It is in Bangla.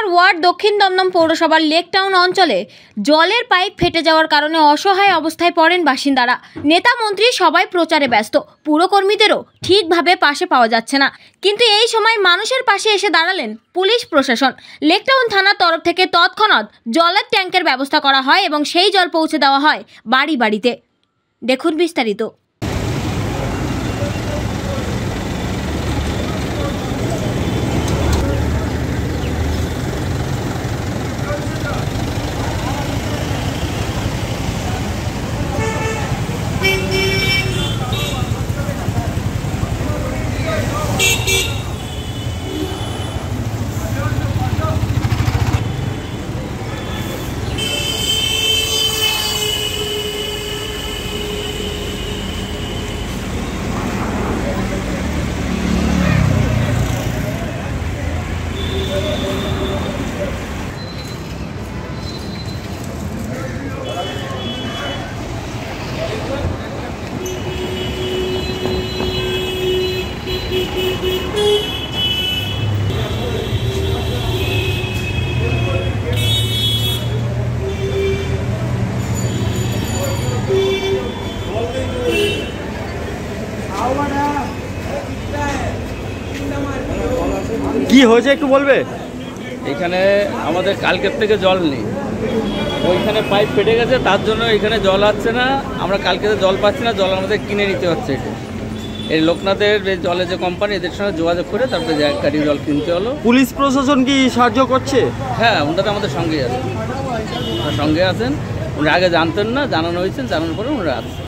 নম্বর ওয়ার্ড দক্ষিণ দমদম পৌরসভার লেক টাউন অঞ্চলে জলের পাইপ ফেটে যাওয়ার কারণে অসহায় অবস্থায় পড়েন বাসিন্দারা। নেতা মন্ত্রী সবাই প্রচারে ব্যস্ত, পুরকর্মীদেরও ঠিকভাবে পাশে পাওয়া যাচ্ছে না। কিন্তু এই সময় মানুষের পাশে এসে দাঁড়ালেন পুলিশ প্রশাসন। লেক টাউন থানার তরফ থেকে তৎক্ষণাৎ জলের ট্যাঙ্কের ব্যবস্থা করা হয় এবং সেই জল পৌঁছে দেওয়া হয় বাড়ি বাড়িতে। দেখুন বিস্তারিত। কি হয়েছে একটু বলবে? এখানে আমাদের কালকের থেকে জল নেই, ওইখানে পাইপ ফেটে গেছে, তার জন্য এখানে জল আসছে না। আমরা কালকে জল পাচ্ছি না, জল আমাদের কিনে নিতে হচ্ছে। এই লোকনাথের জলের যে কোম্পানি, এদের সঙ্গে যোগাযোগ করে তারপরে গাড়ি জল কিনতে হলো। পুলিশ প্রশাসন কি সাহায্য করছে? হ্যাঁ, ওনারা আমাদের সঙ্গে আছেন, ওনারা আগে জানতেন না, জানানো হয়েছেন, জানানোর পরে ওনারা আসছেন।